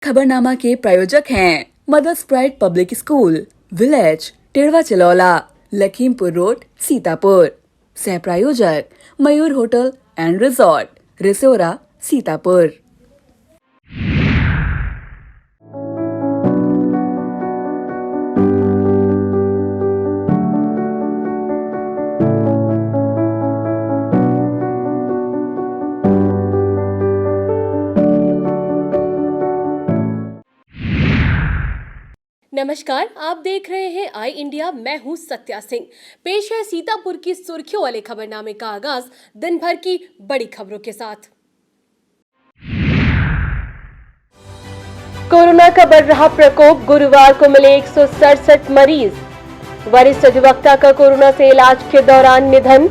खबरनामा के प्रायोजक हैं Mother's Pride Public School, village Tedhwa Chilaula, Lakhimpur road, Sitapur. सह प्रायोजक मयूर होटल एंड रिजॉर्ट, रिसोरा, सीतापुर। नमस्कार, आप देख रहे हैं आई इंडिया। मैं हूं सत्या सिंह। पेश है सीतापुर की सुर्खियों वाले खबरनामे का आगाज दिन भर की बड़ी खबरों के साथ। कोरोना का बढ़ रहा प्रकोप, गुरुवार को मिले 167 मरीज। वरिष्ठ अधिवक्ता का कोरोना से इलाज के दौरान निधन।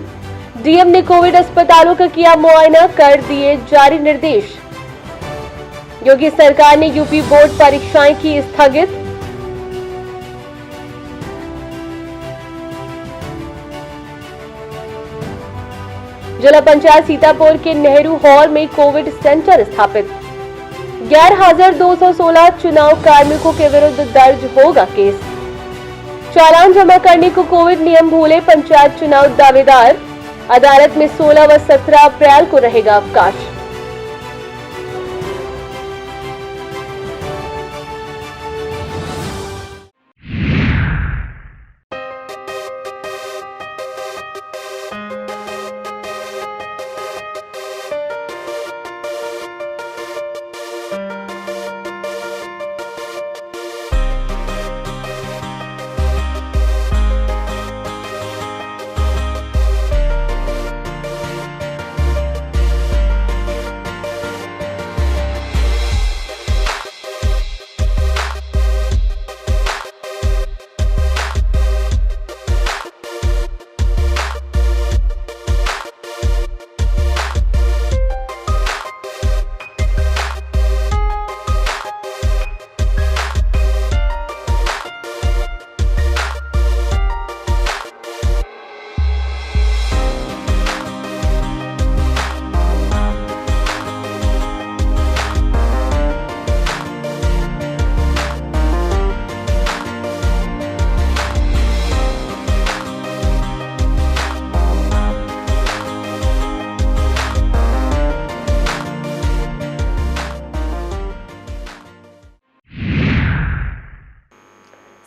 डीएम ने कोविड अस्पतालों का किया मुआयना, कर दिए जारी निर्देश। योगी सरकार ने यूपी बोर्ड परीक्षाएं की स्थगित। जिला पंचायत सीतापुर के नेहरू हॉल में कोविड सेंटर स्थापित। गैर हाजिर 216 चुनाव कार्मिकों के विरुद्ध दर्ज होगा केस। चालान जमा करने को कोविड नियम भूले पंचायत चुनाव दावेदार। अदालत में 16 व 17 अप्रैल को रहेगा अवकाश।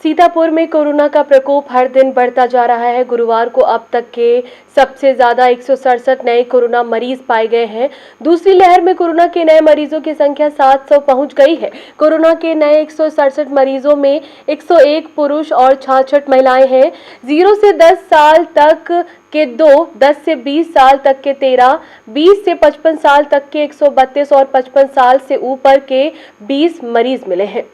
सीतापुर में कोरोना का प्रकोप हर दिन बढ़ता जा रहा है। गुरुवार को अब तक के सबसे ज्यादा 167 नए कोरोना मरीज पाए गए हैं। दूसरी लहर में कोरोना के नए मरीजों की संख्या 700 पहुंच गई है। कोरोना के नए 167 मरीजों में 101 पुरुष और 66 महिलाएं हैं। 0 से 10 साल तक के 2, 10 से 20 साल तक के 13, 20 से 55 साल तक के 132 और 55 साल से ऊपर के 20 मरीज मिले हैं।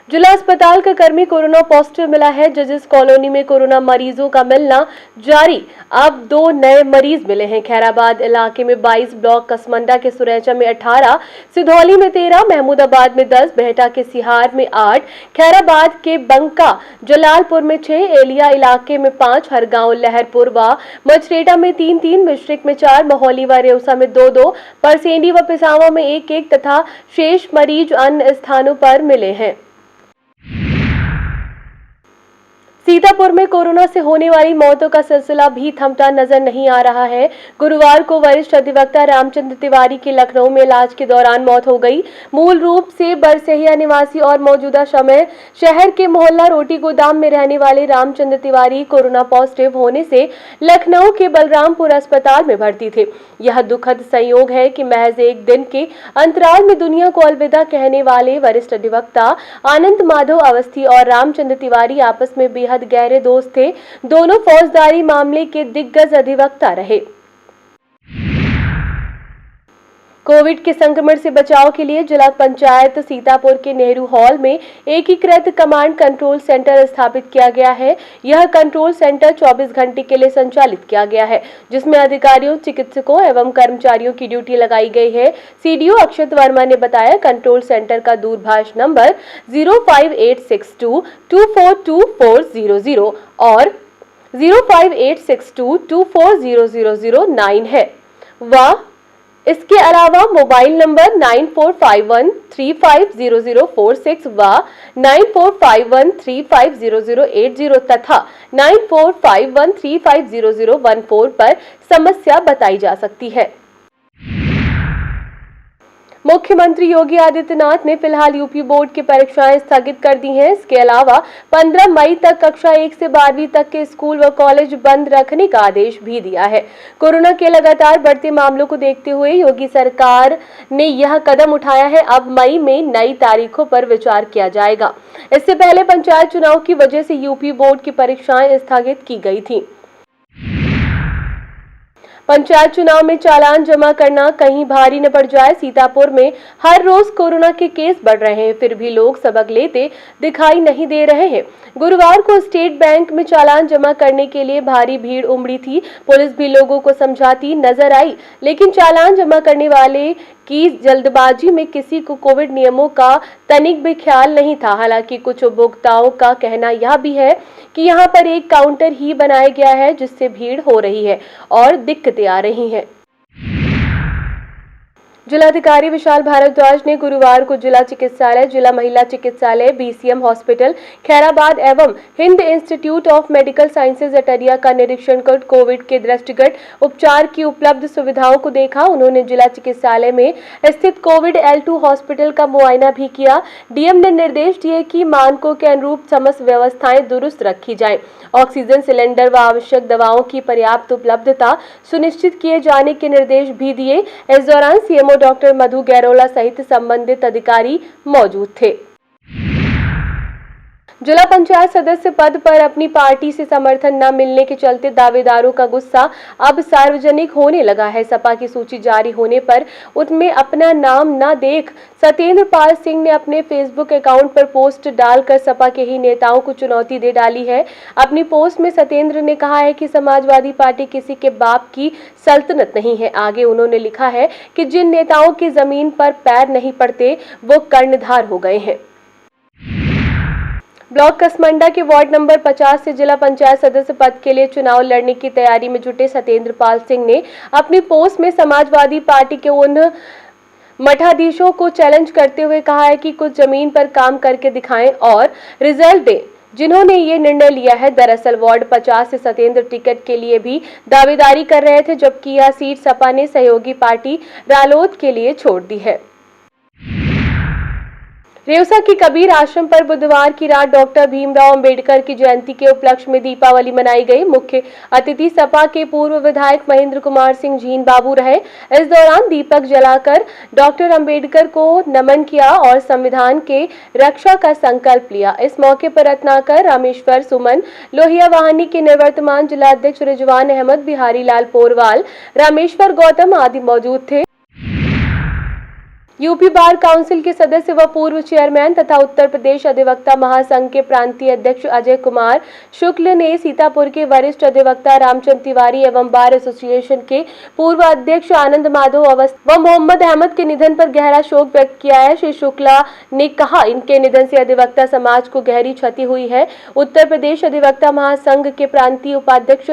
जिला अस्पताल का कर्मी कोरोना पॉजिटिव मिला है। जजेस कॉलोनी में कोरोना मरीजों का मिलना जारी। अब 2 नए मरीज मिले हैं। खैराबाद इलाके में 22, ब्लॉक कसमंडा के सुरैचा में 18, सिधौली में 13, महमूदाबाद में 10, बेहटा के सिहार में 8, खैराबाद के बंका जलालपुर में 6, एलिया इलाके में 5, हरगांव लहरपुर व मछरेटा में 3-3, मिश्रिक में 4, मोहली व रेउसा में 2-2, परसेंडी व पिसावा में 1-1 तथा शेष मरीज अन्य स्थानों पर मिले हैं। सीतापुर में कोरोना से होने वाली मौतों का सिलसिला भी थमता नजर नहीं आ रहा है। गुरुवार को वरिष्ठ अधिवक्ता रामचंद्र तिवारी की लखनऊ में इलाज के दौरान मौत हो गई। मूल रूप से बरसहिया निवासी और मौजूदा समय शहर के मोहल्ला रोटी गोदाम में रहने वाले रामचंद्र तिवारी कोरोना पॉजिटिव होने से लखनऊ के बलरामपुर अस्पताल में भर्ती थे। यह दुखद संयोग है कि महज एक दिन के अंतराल में दुनिया को अलविदा कहने वाले वरिष्ठ अधिवक्ता आनंद माधव अवस्थी और रामचंद्र तिवारी आपस में बेहद गहरे दोस्त थे। दोनों फौजदारी मामले के दिग्गज अधिवक्ता रहे। कोविड के संक्रमण से बचाव के लिए जिला पंचायत सीतापुर के नेहरू हॉल में एकीकृत कमांड कंट्रोल सेंटर स्थापित किया गया है। यह कंट्रोल सेंटर 24 घंटे के लिए संचालित किया गया है, जिसमें अधिकारियों, चिकित्सकों एवं कर्मचारियों की ड्यूटी लगाई गई है। सीडीओ अक्षत वर्मा ने बताया, कंट्रोल सेंटर का दूरभाष नंबर 05862242400 और 05862240009 है व इसके अलावा मोबाइल नंबर 9451350046 व 9451350080 तथा 9451350014 पर समस्या बताई जा सकती है। मुख्यमंत्री योगी आदित्यनाथ ने फिलहाल यूपी बोर्ड की परीक्षाएं स्थगित कर दी हैं। इसके अलावा 15 मई तक कक्षा 1 से 12वीं तक के स्कूल व कॉलेज बंद रखने का आदेश भी दिया है। कोरोना के लगातार बढ़ते मामलों को देखते हुए योगी सरकार ने यह कदम उठाया है। अब मई में नई तारीखों पर विचार किया जाएगा। इससे पहले पंचायत चुनाव की वजह से यूपी बोर्ड की परीक्षाएं स्थगित की गई थी। पंचायत चुनाव में चालान जमा करना कहीं भारी न पड़ जाए। सीतापुर में हर रोज कोरोना के केस बढ़ रहे हैं, फिर भी लोग सबक लेते दिखाई नहीं दे रहे हैं। गुरुवार को स्टेट बैंक में चालान जमा करने के लिए भारी भीड़ उमड़ी थी। पुलिस भी लोगों को समझाती नजर आई, लेकिन चालान जमा करने वाले की जल्दबाजी में किसी को कोविड नियमों का तनिक भी ख्याल नहीं था। हालांकि कुछ उपभोक्ताओं का कहना यह भी है कि यहां पर एक काउंटर ही बनाया गया है, जिससे भीड़ हो रही है और दिक्कतें आ रही हैं। जिलाधिकारी विशाल भारद्वाज ने गुरुवार को जिला चिकित्सालय, जिला महिला चिकित्सालय, बीसीएम हॉस्पिटल खैराबाद एवं Hind institute of medical sciences अटरिया का निरीक्षण कर कोविड के दृष्टिगत उपचार की उपलब्ध सुविधाओं को देखा। उन्होंने जिला चिकित्सालय में स्थित कोविड L2 हॉस्पिटल का मुआयना भी किया। डीएम ने निर्देश दिए कि मानकों के अनुरूप समस्त व्यवस्थाएं दुरुस्त रखी जाएं। ऑक्सीजन सिलेंडर व आवश्यक दवाओं की पर्याप्त उपलब्धता सुनिश्चित किए जाने के निर्देश भी दिए। इस दौरान सीएमओ डॉक्टर मधु गैरोला सहित संबंधित अधिकारी मौजूद थे। जिला पंचायत सदस्य पद पर अपनी पार्टी से समर्थन न मिलने के चलते दावेदारों का गुस्सा अब सार्वजनिक होने लगा है। सपा की सूची जारी होने पर उनमें अपना नाम न देख सत्येंद्र पाल सिंह ने अपने फेसबुक अकाउंट पर पोस्ट डालकर सपा के ही नेताओं को चुनौती दे डाली है। अपनी पोस्ट में सत्येंद्र ने कहा है कि समाजवादी पार्टी किसी के बाप की सल्तनत नहीं है। आगे उन्होंने लिखा है कि जिन नेताओं की जमीन पर पैर नहीं पड़ते वो कर्णधार हो गए हैं। ब्लॉक कसमंडा के वार्ड नंबर 50 से जिला पंचायत सदस्य पद के लिए चुनाव लड़ने की तैयारी में जुटे सत्येंद्र पाल सिंह ने अपनी पोस्ट में समाजवादी पार्टी के उन मठाधीशों को चैलेंज करते हुए कहा है कि कुछ जमीन पर काम करके दिखाएं और रिजल्ट दें जिन्होंने ये निर्णय लिया है। दरअसल वार्ड 50 से सत्येंद्र टिकट के लिए भी दावेदारी कर रहे थे, जबकि यह सीट सपा ने सहयोगी पार्टी रालोद के लिए छोड़ दी है। रेवसा की कबीर आश्रम पर बुधवार की रात डॉक्टर भीमराव अंबेडकर की जयंती के उपलक्ष्य में दीपावली मनाई गई। मुख्य अतिथि सपा के पूर्व विधायक महेंद्र कुमार सिंह जीन बाबू रहे। इस दौरान दीपक जलाकर डॉक्टर अंबेडकर को नमन किया और संविधान के रक्षा का संकल्प लिया। इस मौके पर रत्नाकर, रामेश्वर सुमन, लोहिया वाहनी के निवर्तमान जिलाध्यक्ष रिजवान अहमद, बिहारी लाल पोरवाल, रामेश्वर गौतम आदि मौजूद थे। यूपी बार काउंसिल के सदस्य व पूर्व चेयरमैन तथा उत्तर प्रदेश अधिवक्ता महासंघ के प्रांतीय अध्यक्ष अजय कुमार शुक्ल ने सीतापुर के वरिष्ठ अधिवक्ता रामचंद्र तिवारी एवं बार एसोसिएशन के पूर्व अध्यक्ष आनंद माधव अवस्थी व मोहम्मद अहमद के निधन पर गहरा शोक व्यक्त किया है। श्री शुक्ला ने कहा, इनके निधन से अधिवक्ता समाज को गहरी क्षति हुई है। उत्तर प्रदेश अधिवक्ता महासंघ के प्रांतीय उपाध्यक्ष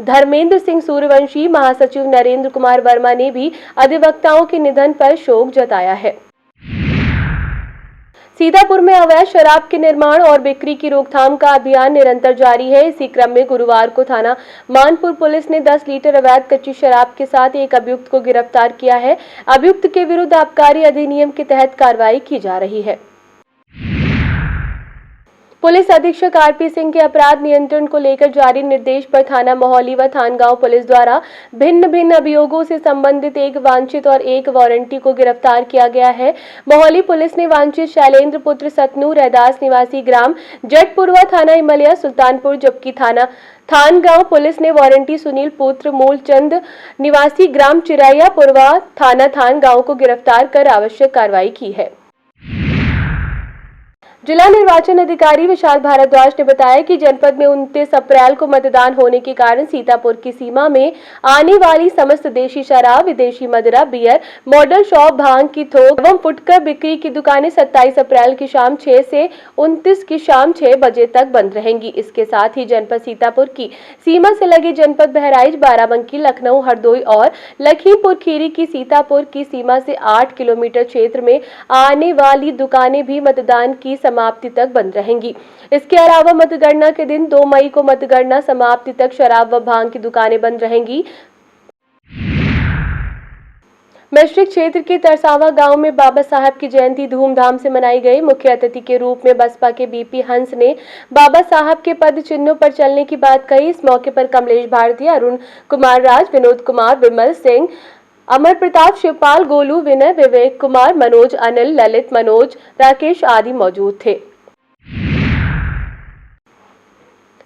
धर्मेंद्र सिंह सूर्यवंशी, महासचिव नरेंद्र कुमार वर्मा ने भी अधिवक्ताओं के निधन पर शोक जताया है। सीतापुर में अवैध शराब के निर्माण और बिक्री की रोकथाम का अभियान निरंतर जारी है। इसी क्रम में गुरुवार को थाना मानपुर पुलिस ने 10 लीटर अवैध कच्ची शराब के साथ एक अभियुक्त को गिरफ्तार किया है। अभियुक्त के विरुद्ध आबकारी अधिनियम के तहत कार्रवाई की जा रही है। पुलिस अधीक्षक आरपी सिंह के अपराध नियंत्रण को लेकर जारी निर्देश पर थाना मोहाली व थानगांव पुलिस द्वारा भिन्न भिन्न अभियोगों से संबंधित एक वांछित और एक वारंटी को गिरफ्तार किया गया है। मोहाली पुलिस ने वांछित शैलेंद्र पुत्र सतनूर रैदास निवासी ग्राम जटपुरवा थाना इमलिया सुल्तानपुर, जबकि थानगांव पुलिस ने वारंटी सुनील पुत्र मूलचंद निवासी ग्राम चिराया पुरवा थाना थानगांव को गिरफ्तार कर आवश्यक कार्रवाई की है। जिला निर्वाचन अधिकारी विशाल भारद्वाज ने बताया कि जनपद में 29 अप्रैल को मतदान होने के कारण सीतापुर की सीमा में आने वाली समस्त देशी शराब, विदेशी मदिरा, बियर, मॉडल शॉप, भांग की थोक एवं फुटकर बिक्री की दुकानें 27 अप्रैल की शाम 6 से 29 की शाम 6 बजे तक बंद रहेंगी। इसके साथ ही जनपद सीतापुर की सीमा से लगे जनपद बहराइच, बाराबंकी, लखनऊ, हरदोई और लखीमपुर खीरी की सीतापुर की सीमा से 8 किलोमीटर क्षेत्र में आने वाली दुकानें भी मतदान की समाप्ति तक बंद रहेंगी। इसके अलावा मतगणना के दिन 2 मई को मतगणना समाप्ति तक शराब व भांग की दुकानें बंद रहेंगी। मिश्रिक क्षेत्र के तरसावा गांव में बाबा साहब की जयंती धूमधाम से मनाई गई। मुख्य अतिथि के रूप में बसपा के बीपी हंस ने बाबा साहब के पद चिन्हों पर चलने की बात कही। इस मौके पर कमलेश भारती, अरुण कुमार राज, विनोद कुमार, विमल सिंह, अमर प्रताप, शिवपाल, गोलू, विनय, विवेक कुमार, मनोज, अनिल, ललित, मनोज, राकेश आदि मौजूद थे।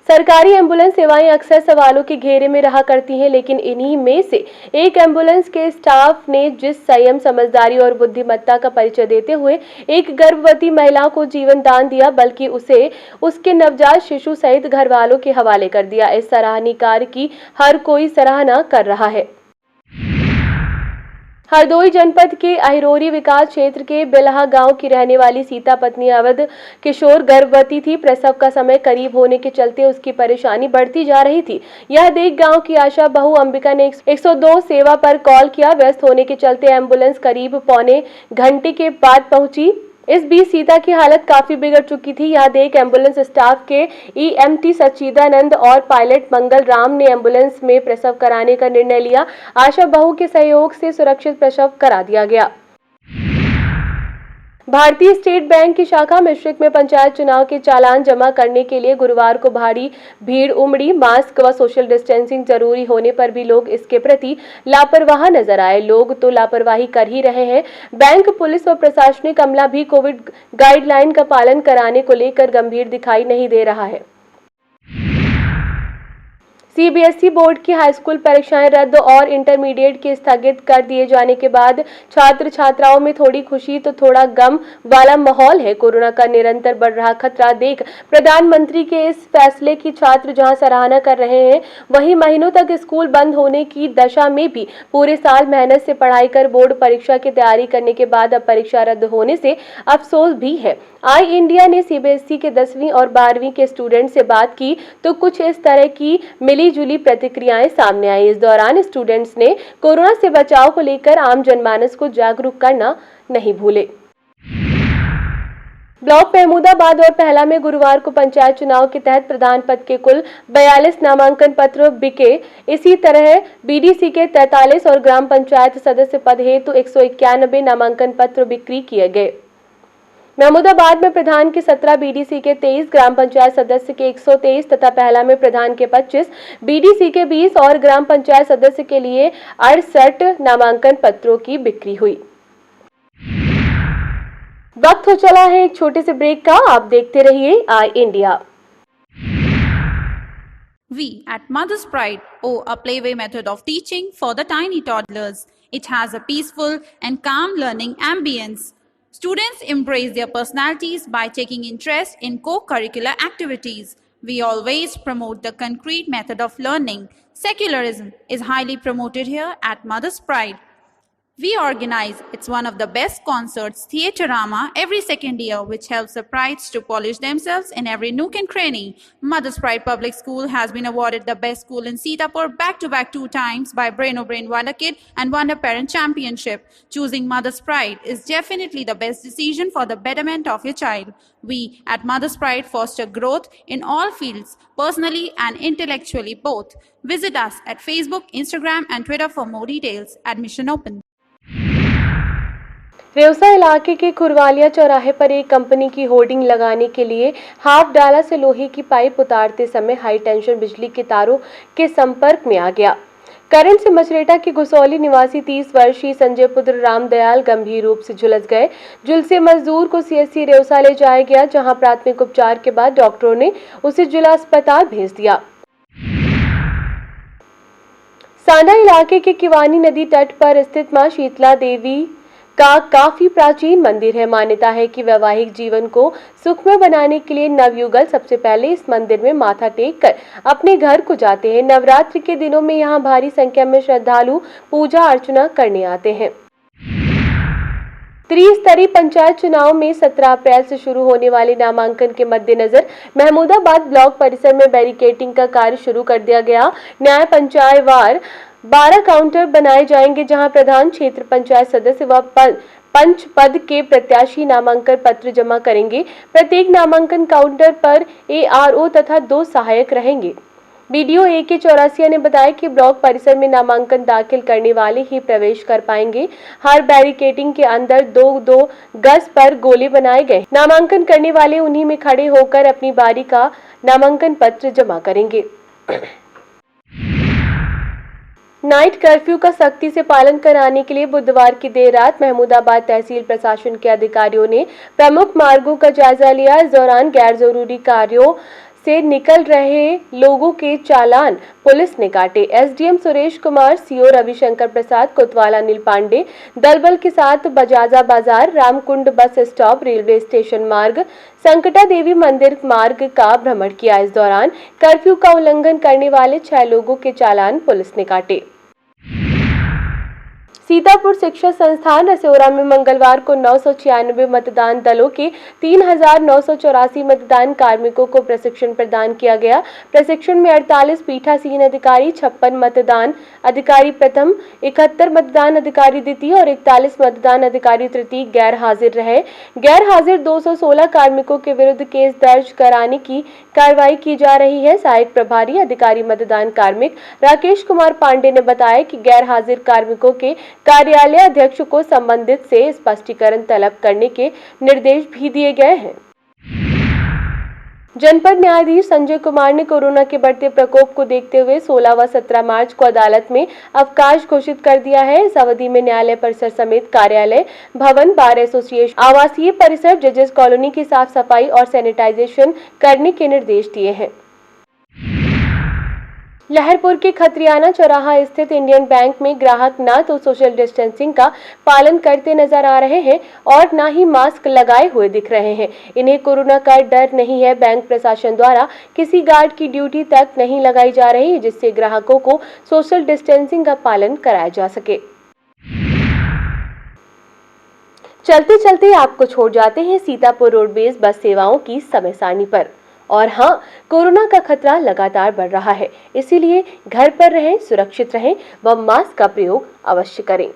सरकारी एम्बुलेंस सेवाएं अक्सर सवालों के घेरे में रहा करती हैं, लेकिन इन्हीं में से एक एम्बुलेंस के स्टाफ ने जिस संयम, समझदारी और बुद्धिमत्ता का परिचय देते हुए एक गर्भवती महिला को जीवन दान दिया, बल्कि उसे उसके नवजात शिशु सहित घर वालों के हवाले कर दिया। इस सराहनीय कार्य की हर कोई सराहना कर रहा है। हरदोई जनपद के अहिरोरी विकास क्षेत्र के बिलहा गांव की रहने वाली सीता पत्नी अवध किशोर गर्भवती थी। प्रसव का समय करीब होने के चलते उसकी परेशानी बढ़ती जा रही थी। यह देख गांव की आशा बहू अंबिका ने 102 सेवा पर कॉल किया। व्यस्त होने के चलते एम्बुलेंस करीब पौने घंटे के बाद पहुंची। इस बीच सीता की हालत काफी बिगड़ चुकी थी। यह देख एम्बुलेंस स्टाफ के ईएमटी सच्चिदानंद और पायलट मंगल राम ने एम्बुलेंस में प्रसव कराने का निर्णय लिया। आशा बहू के सहयोग से सुरक्षित प्रसव करा दिया गया। भारतीय स्टेट बैंक की शाखा मिश्रिक में पंचायत चुनाव के चालान जमा करने के लिए गुरुवार को भारी भीड़ उमड़ी। मास्क व सोशल डिस्टेंसिंग जरूरी होने पर भी लोग इसके प्रति लापरवाह नजर आए। लोग तो लापरवाही कर ही रहे हैं। बैंक, पुलिस व प्रशासनिक अमला भी कोविड गाइडलाइन का पालन कराने को लेकर गंभीर दिखाई नहीं दे रहा है। सीबीएसई बोर्ड की हाईस्कूल परीक्षाएं रद्द और इंटरमीडिएट के स्थगित कर दिए जाने के बाद छात्र छात्राओं में थोड़ी खुशी तो थोड़ा गम वाला माहौल है। कोरोना का निरंतर बढ़ रहा खतरा देख प्रधानमंत्री के इस फैसले की छात्र जहां सराहना कर रहे हैं, वहीं महीनों तक स्कूल बंद होने की दशा में भी पूरे साल मेहनत से पढ़ाई कर बोर्ड परीक्षा की तैयारी करने के बाद अब परीक्षा रद्द होने से अफसोस भी है। आई इंडिया ने सीबीएसई के 10वीं और 12वीं के स्टूडेंट से बात की तो कुछ इस तरह की मिली-जुली प्रतिक्रियाएं सामने आई। इस दौरान स्टूडेंट्स ने कोरोना से बचाव को लेकर आम जनमानस को जागरूक करना नहीं भूले। ब्लॉक महमूदाबाद और पहला में गुरुवार को पंचायत चुनाव के तहत प्रधान पद के कुल 42 नामांकन पत्र बिके। इसी तरह बीडीसी के 43 और ग्राम पंचायत सदस्य पद हेतु 191 नामांकन पत्र बिक्री किए गए। महमूदाबाद में प्रधान के 17, बीडीसी के 23, ग्राम पंचायत सदस्य के 123 तथा पहला में प्रधान के 25, बीडीसी के 20 और ग्राम पंचायत सदस्य के लिए 68 नामांकन पत्रों की बिक्री हुई। वक्त हो चला है एक छोटे से ब्रेक का। आप देखते रहिए आई India. We at Mother's Pride owe a playway method of teaching for the tiny toddlers. It has a peaceful and calm learning ambience. Students embrace their personalities by taking interest in co-curricular activities. We always promote the concrete method of learning. Secularism is highly promoted here at Mother's Pride. We organize it's one of the best concerts, Theaterama, every second year, which helps the prides to polish themselves in every nook and cranny. Mother's Pride Public School has been awarded the best school in Sitapur back-to-back 2 times by Brain O'Brain Wonder Kid and Wonder Parent Championship. Choosing Mother's Pride is definitely the best decision for the betterment of your child. We at Mother's Pride foster growth in all fields, personally and intellectually both. Visit us at Facebook, Instagram and Twitter for more details. Admission open. रेवसा इलाके के खुरवालिया चौराहे पर एक company की hoarding लगाने के लिए half डाला से लोहे की पाइप उतारते समय हाई टेंशन बिजली के तारों के संपर्क में आ गया। करंट से मचरेटा के घुसौली निवासी 30 वर्षीय संजय पुत्र रामदयाल गंभीर रूप से झुलस गए। झुलसे मजदूर को सीएससी रेवसा ले जाया गया, जहां प्राथमिक उपचार के बाद डॉक्टरों ने उसे जिला अस्पताल भेज दिया। सांडा इलाके के किवानी नदी तट पर स्थित मां शीतला देवी का काफी प्राचीन मंदिर है। मान्यता है कि वैवाहिक जीवन को सुखमय बनाने के लिए नवयुगल सबसे पहले इस मंदिर में माथा टेक कर अपने घर को जाते हैं। नवरात्रि के दिनों में यहाँ भारी संख्या में श्रद्धालु पूजा अर्चना करने आते हैं। त्रिस्तरीय पंचायत चुनाव में 17 अप्रैल से शुरू होने वाले नामांकन के मद्देनजर महमूदाबाद ब्लॉक परिसर में बैरिकेडिंग का कार्य शुरू कर दिया गया। न्याय पंचायतवार 12 काउंटर बनाए जाएंगे, जहां प्रधान क्षेत्र पंचायत सदस्य व पंच पद के प्रत्याशी नामांकन पत्र जमा करेंगे। प्रत्येक नामांकन काउंटर पर ARO तथा 2 सहायक रहेंगे। BDO AK चौरासिया ने बताया कि ब्लॉक परिसर में नामांकन दाखिल करने वाले ही प्रवेश कर पाएंगे। हर बैरिकेडिंग के अंदर 2-2 गज पर गोले बनाए गए। नामांकन करने वाले उन्हीं में खड़े होकर अपनी बारी का नामांकन पत्र जमा करेंगे। नाइट कर्फ्यू का सख्ती से पालन कराने के लिए बुधवार की देर रात महमूदाबाद तहसील प्रशासन के अधिकारियों ने प्रमुख मार्गों का जायजा लिया। इस दौरान गैर जरूरी कार्यों से निकल रहे लोगों के चालान पुलिस ने काटे। SDM सुरेश कुमार, CO रविशंकर प्रसाद, कोतवाल अनिल पांडे दलबल के साथ बजाजा बाजार, Ramkund bus stop, railway station मार्ग, संकटा देवी मंदिर मार्ग का भ्रमण किया। इस दौरान कर्फ्यू का उल्लंघन करने वाले 6 लोगों के चालान पुलिस ने काटे। सीतापुर शिक्षा संस्थान रसोरा में मंगलवार को 996 मतदान दलों के 3984 मतदान कार्मिकों को प्रशिक्षण प्रदान किया गया। प्रशिक्षण में 48 पीठासीन अधिकारी, 56 मतदान अधिकारी प्रथम, 71 मतदान अधिकारी द्वितीय और 41 मतदान अधिकारी तृतीय गैर हाजिर रहे। गैर हाजिर 216 कार्मिकों के विरुद्ध केस दर्ज कराने की कार्रवाई की जा रही है। सहायक प्रभारी अधिकारी मतदान कार्मिक राकेश कुमार पांडे ने बताया कि गैर हाजिर कार्मिकों के कार्यालय अध्यक्ष को संबंधित से स्पष्टीकरण तलब करने के निर्देश भी दिए गए हैं। जनपद न्यायाधीश संजय कुमार ने कोरोना के बढ़ते प्रकोप को देखते हुए 16 व 17 मार्च को अदालत में अवकाश घोषित कर दिया है। इस अवधि में न्यायालय परिसर समेत कार्यालय, भवन, बार एसोसिएशन, आवासीय परिसर, जजेस कॉलोनी की साफ सफाई और सैनिटाइजेशन करने के निर्देश दिए हैं। लहरपुर के खत्रियाना चौराहा स्थित इंडियन बैंक में ग्राहक न तो सोशल डिस्टेंसिंग का पालन करते नजर आ रहे हैं और न ही मास्क लगाए हुए दिख रहे हैं। इन्हें कोरोना का डर नहीं है। बैंक प्रशासन द्वारा किसी गार्ड की ड्यूटी तक नहीं लगाई जा रही है, जिससे ग्राहकों को सोशल डिस्टेंसिंग का पालन कराया जा सके। चलते चलते आपको छोड़ जाते हैं सीतापुर रोडवेज बस सेवाओं की समय सारणी पर। और हाँ, कोरोना का खतरा लगातार बढ़ रहा है, इसीलिए घर पर रहें, सुरक्षित रहें व मास्क का प्रयोग अवश्य करें।